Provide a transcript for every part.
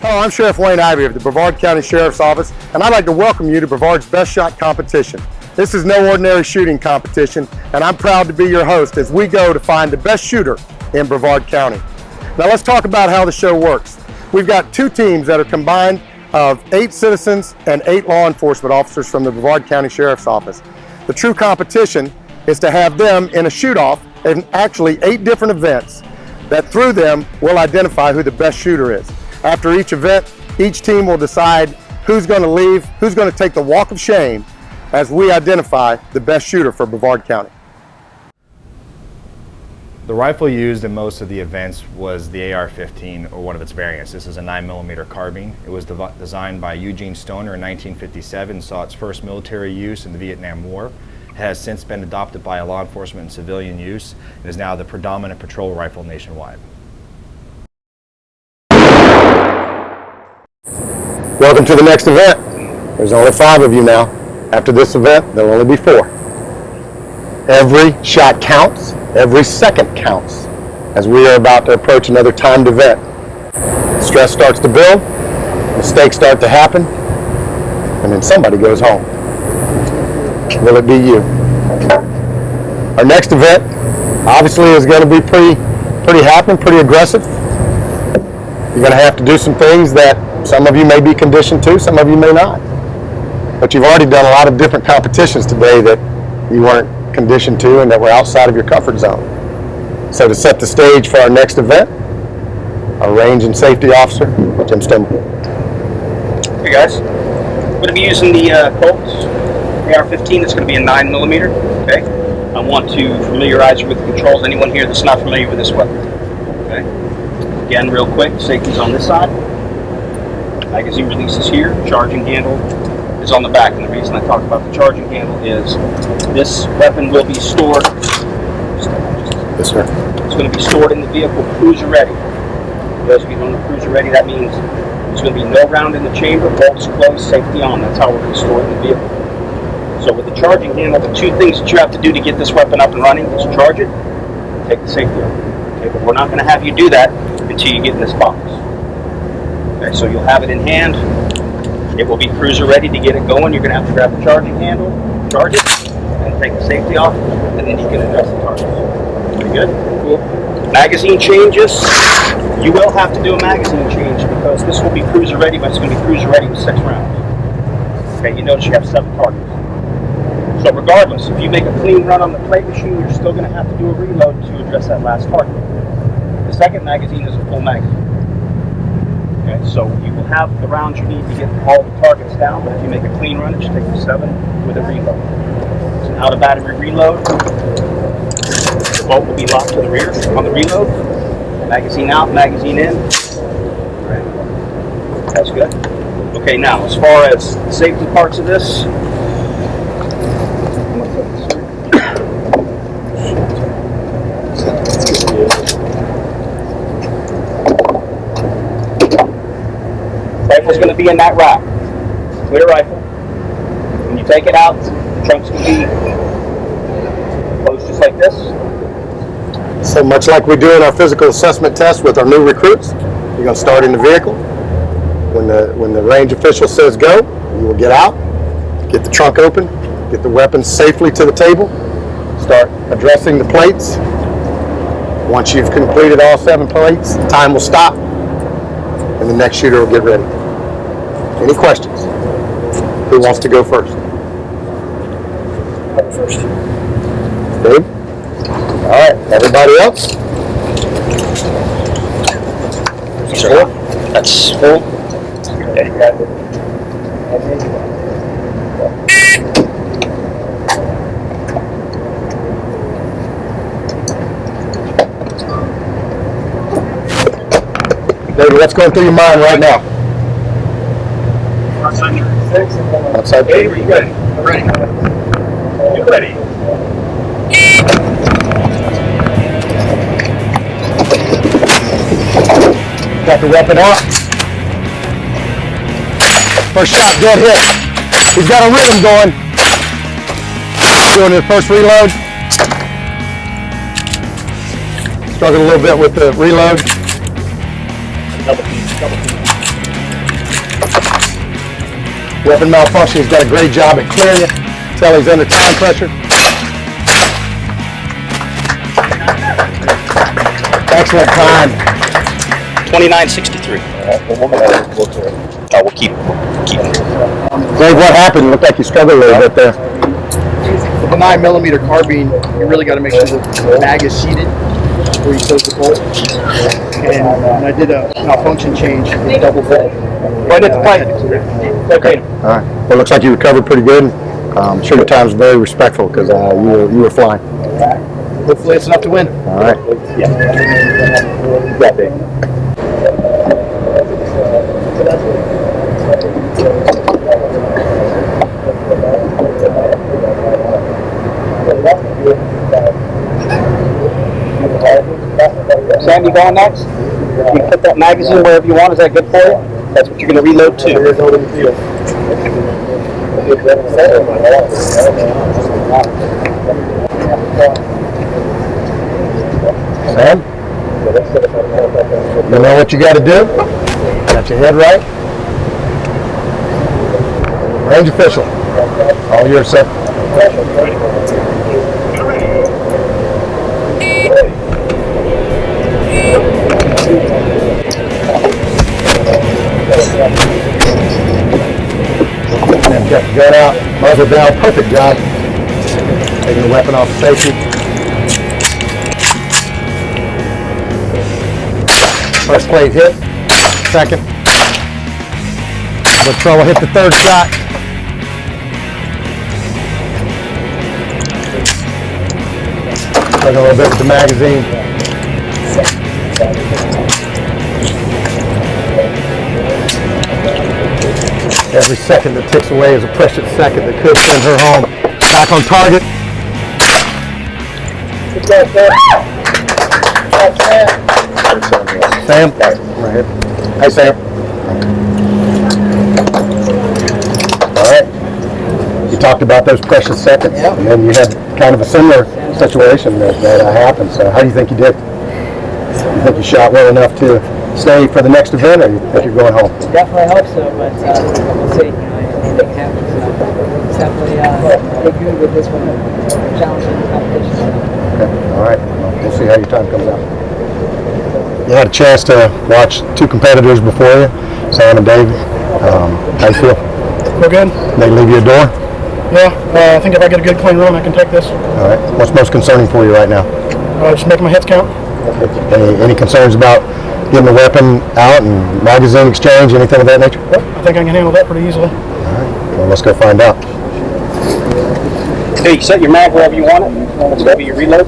Hello, I'm Sheriff Wayne Ivey of the Brevard County Sheriff's Office, and I'd like to welcome you to Brevard's Best Shot Competition. This is no ordinary shooting competition, and I'm proud to be your host as we go to find the best shooter in Brevard County. Now let's talk about how the show works. We've got two teams that are combined of 8 citizens and 8 law enforcement officers from the Brevard County Sheriff's Office. The true competition is to have them in a shoot-off in actually 8 different events that through them will identify who the best shooter is. After each event, each team will decide who's going to leave, who's going to take the walk of shame as we identify the best shooter for Brevard County. The rifle used in most of the events was the AR-15 or one of its variants. This is a 9mm carbine. It was designed by Eugene Stoner in 1957 and saw its first military use in the Vietnam War. It has since been adopted by law enforcement and civilian use and is now the predominant patrol rifle nationwide. Welcome to the next event. There's only 5 of you now. After this event, there'll only be 4. Every shot counts. Every second counts as we are about to approach another timed event. Stress starts to build, mistakes start to happen, and then somebody goes home. Will it be you? Our next event obviously is going to be pretty happening, pretty aggressive. You're going to have to do some things that some of you may be conditioned to, some of you may not. But you've already done a lot of different competitions today that you weren't conditioned to and that were outside of your comfort zone. So to set the stage for our next event, our range and safety officer, Jim Stimble. Hey guys, I'm going to be using the Colts AR-15. It's going to be a 9mm. Okay, I want to familiarize you with the controls. Anyone here that's not familiar with this weapon? Okay, again, real quick, safety's on this side. Magazine release is here. Charging handle is on the back, and the reason I talk about the charging handle is this weapon will be stored. Yes, sir. It's going to be stored in the vehicle cruiser ready. For those of you who don't know cruiser ready, that means there's going to be no round in the chamber, bolts closed, safety on. That's how we're going to store it in the vehicle. So with the charging handle, the 2 things that you have to do to get this weapon up and running is charge it, take the safety off. Okay, but we're not going to have you do that until you get in this box. Okay, so you'll have it in hand. It will be cruiser ready to get it going. You're going to have to grab the charging handle, charge it, and take the safety off, and then you can adjust the targets. Pretty good? Cool. Magazine changes. You will have to do a magazine change because this will be cruiser ready, but it's going to be cruiser ready with 6 rounds. Okay, you notice you have 7 targets. So regardless, if you make a clean run on the plate machine, you're still going to have to do a reload to address that last target. The second magazine is a full magazine. Okay, so you will have the rounds you need to get all the targets down, but if you make a clean run, it should take you 7 with a reload. It's an out-of-battery reload. The bolt will be locked to the rear on the reload. Magazine out, magazine in. All right. That's good. Okay, now as far as the safety parts of this, rifle's going to be in that rack. Clear rifle. When you take it out, the trunk's going to be closed just like this. So much like we do in our physical assessment test with our new recruits, you're going to start in the vehicle. When the range official says go, you will get out, get the trunk open, get the weapons safely to the table, start addressing the plates. Once you've completed all 7 plates, the time will stop, and the next shooter will get ready. Any questions? Who wants to go first? First. Dave? All right, everybody else? Sure. That's full. Okay, you got it. David, what's going through your mind right now? Outside. Hey, are you ready? I'm ready. You ready? Got the weapon out. First shot, dead hit. He's got a rhythm going. Doing his first reload. Struggled a little bit with the reload. Double team. Weapon malfunction. He's done a great job at clearing it. Tell he's under time pressure. Excellent time. 29.63. We'll keep. Dave, what happened? Looked like you struggled a little bit there. With the 9mm carbine, you really got to make sure the mag is seated before you close the bolt. And I did a malfunction change with double bolt. Right at the pipe. Okay. All right. Well, it looks like you recovered pretty good. I'm sure your time was very respectful because you were flying. Hopefully it's enough to win. All right. Yeah, Dave. Sam, you going next? You put that magazine wherever you want. Is that good for you? That's what you're going to reload to. Sam? You know what you got to do? Got your head right? Range official. All yours, sir. And get the gun out, muzzle down, perfect job. Taking the weapon off safety. First plate hit, second. Good trouble, hit the third shot. Struggle a little bit with the magazine. Every second that ticks away is a precious second that could send her home. Back on target. Sam? Right here. Hi, Sam. All right. You talked about those precious seconds. Yep. And then you had kind of a similar situation that happened. So how do you think you did? You think you shot well enough to stay for the next event, or you think you're going home? Definitely hope so, but we'll see. Anything happens. It's definitely get good with this one. Challenging competition. Okay. All right. Well, we'll see how your time comes out. You had a chance to watch two competitors before you, Sam and Dave. How you feel? We're good. They leave you a door? Yeah, I think if I get a good clean run, I can take this. All right. What's most concerning for you right now? Just making my hits count. Any concerns about getting the weapon out and magazine exchange, anything of that nature? Yep, I think I can handle that pretty easily. All right. Well, let's go find out. Okay, you set your mag wherever you want it. Let's go your reload.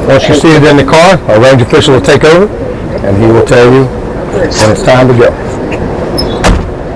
Once you see it in the car, our range official will take over, and he will tell you when it's time to go.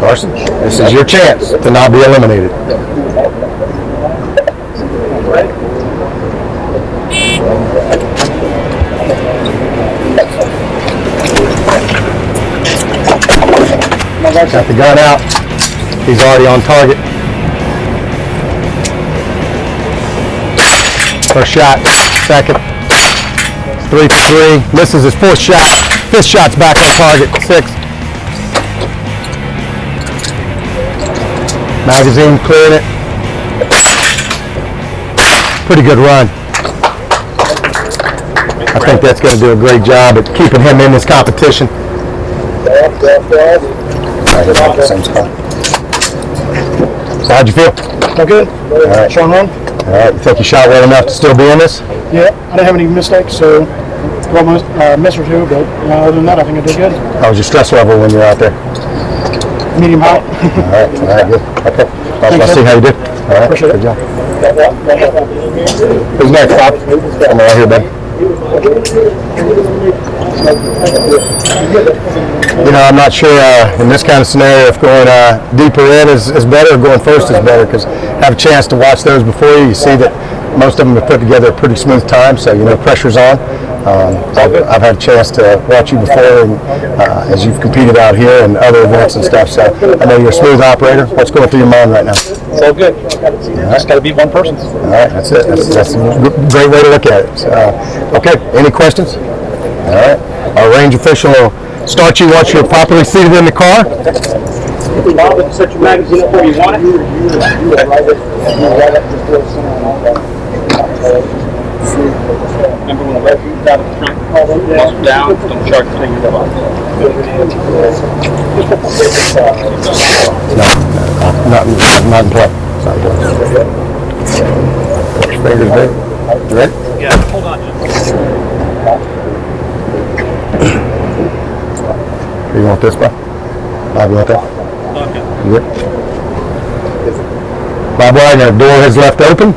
Carson, this is your chance to not be eliminated. Got the gun out. He's already on target. First shot, second. 3 for 3. Misses his fourth shot. Fifth shot's back on target. 6. Magazine cleared it. Pretty good run. I think that's going to do a great job at keeping him in this competition. Right about the same spot. So how'd you feel? All good. All right. Strong run. All right. You think you shot well enough to still be in this? Yeah, I didn't have any mistakes, so almost miss or two, but other than that, I think I did good. How was your stress level when you were out there? Medium high. All right, good. Okay. Let's see how you did. All right, Appreciate good it. job. Who's next, Bob? I'm right here, bud. You know, I'm not sure in this kind of scenario if going deeper in is better or going first is better, because have a chance to watch those before you. You see that most of them have put together a pretty smooth time, so you know pressure's on. I've had a chance to watch you before, and as you've competed out here and other events and stuff. So I know you're a smooth operator. What's going through your mind right now? It's all good. Just got to beat one person. All right, that's it. That's a great way to look at it. So, okay, any questions? All right. Our range official will start you once you're properly seated in the car. Bob, set your magazine up where you want it. Remember when the red comes out of the front, muzzle down, don't charge the finger above. Not in play. Push fingers big. You ready? Yeah, hold on just. You want this, bro? Bob, you want that? Okay. You good? Bob Wagner, door is left open.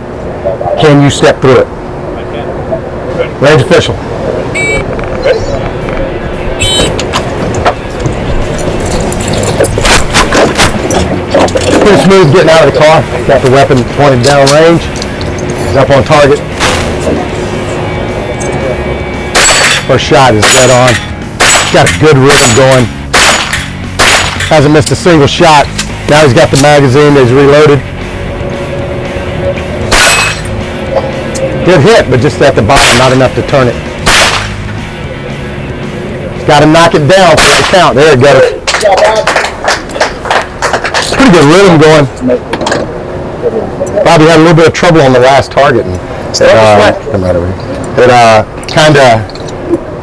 Can you step through it? I can. Range official. Pretty smooth getting out of the car. Got the weapon pointed down range. He's up on target. First shot is dead on. Got a good rhythm going. Hasn't missed a single shot. Now he's got the magazine. He's reloaded. Good hit, but just at the bottom, not enough to turn it. He's got to knock it down for the count. There it goes. Pretty good rhythm going. Bobby had a little bit of trouble on the last target. And it kind of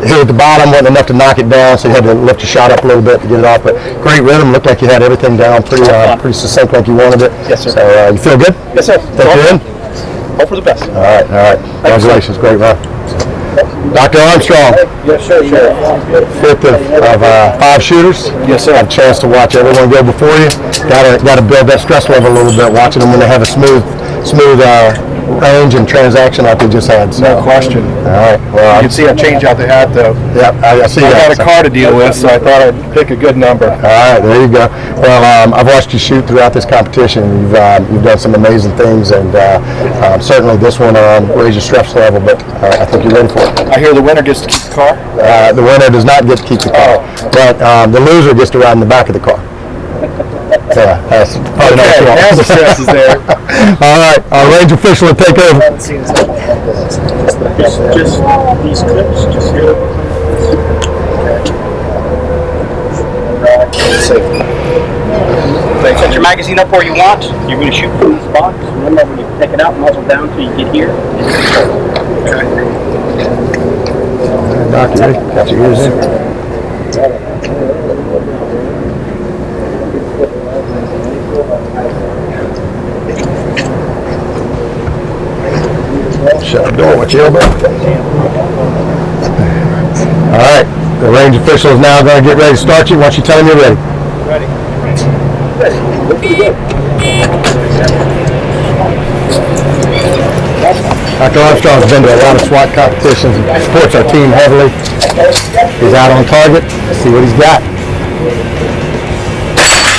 hit at the bottom, wasn't enough to knock it down, so you had to lift your shot up a little bit to get it off. But great rhythm. Looked like you had everything down pretty succinct like you wanted it. Yes, sir. So you feel good? Yes, sir. Think you're in? Hope for the best. All right. Congratulations. Great run. Dr. Armstrong. Yes, sir. Fifth of 5 shooters. Yes, sir. Had a chance to watch everyone go before you. Got to build that stress level a little bit, watching them when they have a smooth range and transaction like we just had. So. No question. All right. Well, You can see how change out they had though. Yep, I see I that. had a car to deal with, so I thought I'd pick a good number. All right, there you go. Well, I've watched you shoot throughout this competition. You've done some amazing things, and certainly this one raised your stress level. But I think you're ready for it. I hear the winner gets to keep the car. The winner does not get to keep the car, but the loser gets to ride in the back of the car. That's probably not Okay, too now the stress is there. All right, our range official will take over. Just these clips, just here. Set your magazine up where you want. You're going to shoot from this box. Remember, when you take it out, muzzle down until you get here. Doctor, got your ears in. Shut the door, watch your elbow. All right, the range official is now going to get ready to start you. Once you tell him you're ready. Dr. Armstrong's been to a lot of SWAT competitions and supports our team heavily. He's out on target. Let's see what he's got.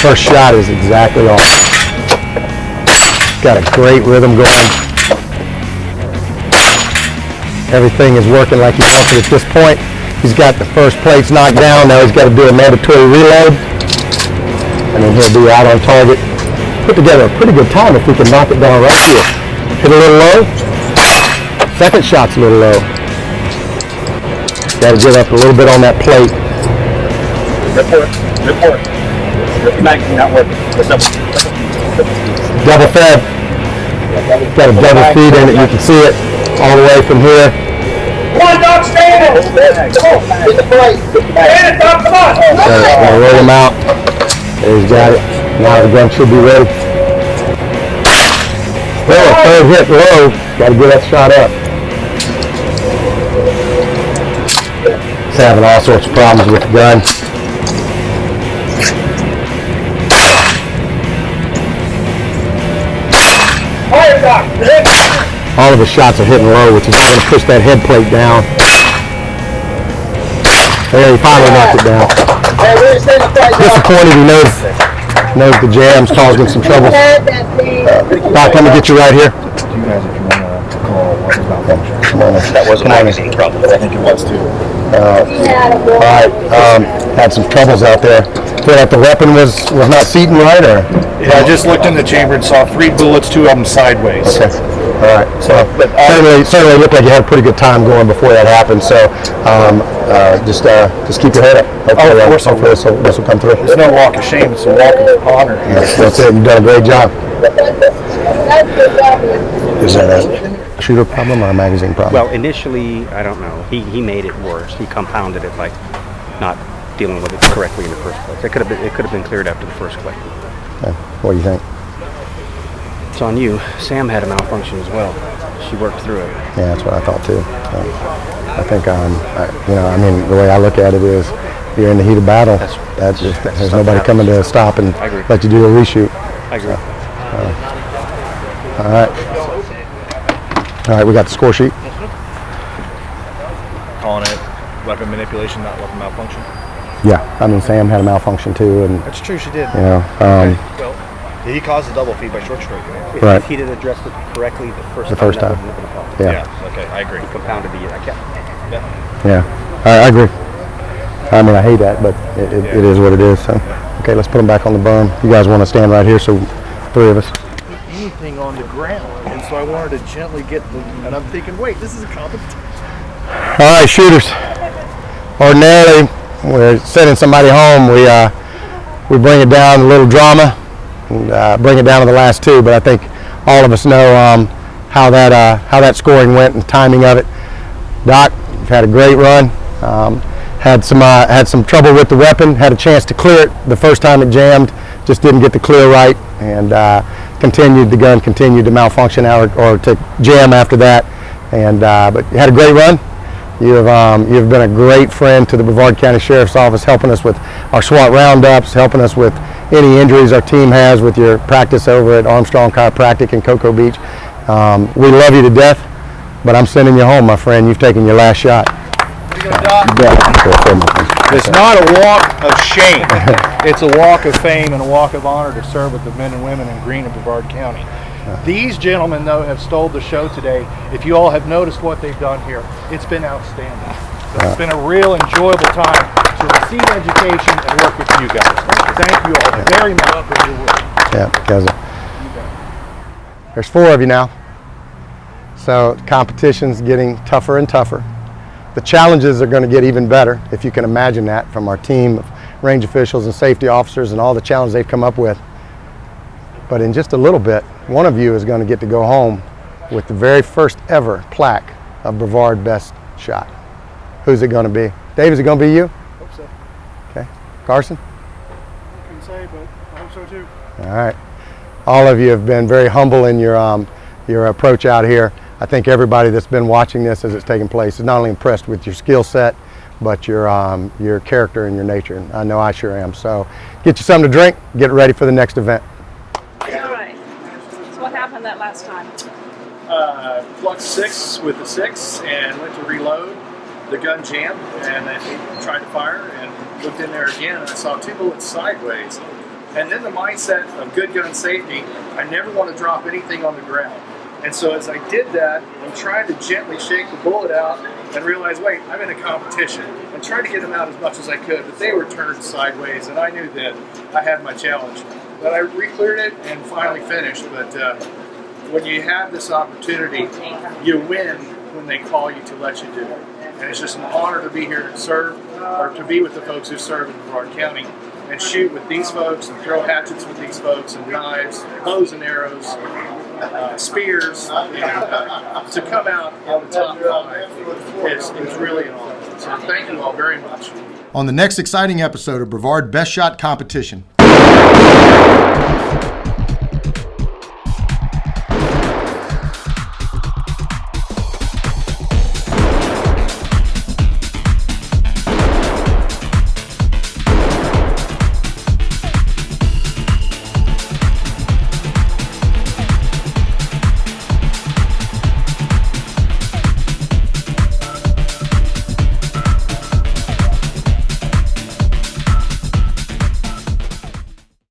First shot is exactly on. Got a great rhythm going. Everything is working like he wants it at this point. He's got the first plates knocked down. Now he's got to do a mandatory reload. And then he'll be out on target. Put together a pretty good time if we can knock it down right here. Hit a little low. Second shot's a little low. Got to get up a little bit on that plate. Report. Your magazine not working. Double fed. Got a double feed in it. You can see it all the way from here. Come on, dog, stand it! Come on, get the plate. Stand it, dog, come on! Gonna roll him out. There he's got it. Now the gun should be ready. Well, third hit low. Got to get that shot up. He's having all sorts of problems with the gun. Fire, doc. All of his shots are hitting low, which is going to push that head plate down. There, he finally knocked it down. Disappointed, he knows the jam's causing some trouble. Doc, let me get you right here. You guys, if you want to call what was malfunction. That was a magazine problem. I think it was too. All right, had some troubles out there. Feel like the weapon was not seating right, or? Yeah, I just looked in the chamber and saw 3 bullets, 2 of them sideways. Okay. All right. So certainly looked like you had a pretty good time going before that happened. So just keep your head up. Hopefully, of course I will. this will come through. It's no walk of shame, it's a walk of honor. That's it. You've done a great job. Is that a shooter problem or a magazine problem? Well, initially, I don't know. He made it worse. He compounded it by not dealing with it correctly in the first place. It could have been cleared after the first click. Okay. What do you think? It's on you. Sam had a malfunction as well. She worked through it. Yeah, that's what I thought too. I think, the way I look at it is, you're in the heat of battle. There's nobody coming to stop and let you do a reshoot. I agree. All right, we got the score sheet. Calling it weapon manipulation, not weapon malfunction. Yeah, Sam had a malfunction too, and That's true, she did. well, He caused a double feed by short stroke. Right. If he'd have addressed it correctly the first that time. wouldn't have been a problem. yeah, Okay, I agree. He compounded the yeah, I agree. I hate that, but it is what it is. So, okay, let's put them back on the berm. You guys want to stand right here, so 3 of us. Anything on the ground, and so I wanted to gently get the, and I'm thinking, wait, this is a competition. All right, shooters. Ordinarily, we're sending somebody home. We bring it down, a little drama, and bring it down to the last 2. But I think all of us know how that scoring went and the timing of it. Doc, you've had a great run. Had some trouble with the weapon. Had a chance to clear it the first time it jammed. Just didn't get the clear right, and the gun continued to malfunction or to jam after that. And but you had a great run. You've been a great friend to the Brevard County Sheriff's Office, helping us with our SWAT roundups, helping us with any injuries our team has with your practice over at Armstrong Chiropractic in Cocoa Beach. We love you to death, but I'm sending you home, my friend. You've taken your last shot. It's not a walk of shame. It's a walk of fame and a walk of honor to serve with the men and women in Green and Brevard County. These gentlemen, though, have stole the show today. If you all have noticed what they've done here, it's been outstanding. So it's been a real enjoyable time to receive education and work with you guys. Thank you all very much for your work. Yeah, because there's 4 of you now. So the competition's getting tougher and tougher. The challenges are going to get even better, if you can imagine that, from our team of range officials and safety officers and all the challenges they've come up with. But in just a little bit, one of you is going to get to go home with the very first ever plaque of Brevard Best Shot. Who's it going to be? Dave, is it going to be you? I hope so. Okay. Carson? I couldn't say, but I hope so too. All right. All of you have been very humble in your approach out here. I think everybody that's been watching this as it's taking place is not only impressed with your skill set, but your character and your nature. And I know I sure am. So get you something to drink, get ready for the next event. All right. So what happened that last time? Plucked 6 with the 6 and went to reload. The gun jammed, and then he tried to fire and looked in there again, and I saw 2 bullets sideways. And then the mindset of good gun safety, I never want to drop anything on the ground. And so as I did that, I'm trying to gently shake the bullet out and realize, wait, I'm in a competition. And tried to get them out as much as I could, but they were turned sideways, and I knew that I had my challenge. But I re-cleared it and finally finished. But when you have this opportunity, you win when they call you to let you do it. And it's just an honor to be here to serve, or to be with the folks who serve in Brevard County, and shoot with these folks, and throw hatchets with these folks, and knives, bows and arrows, spears, and to come out on the top 5 is really an honor. So thank you all very much. On the next exciting episode of Brevard Best Shot Competition.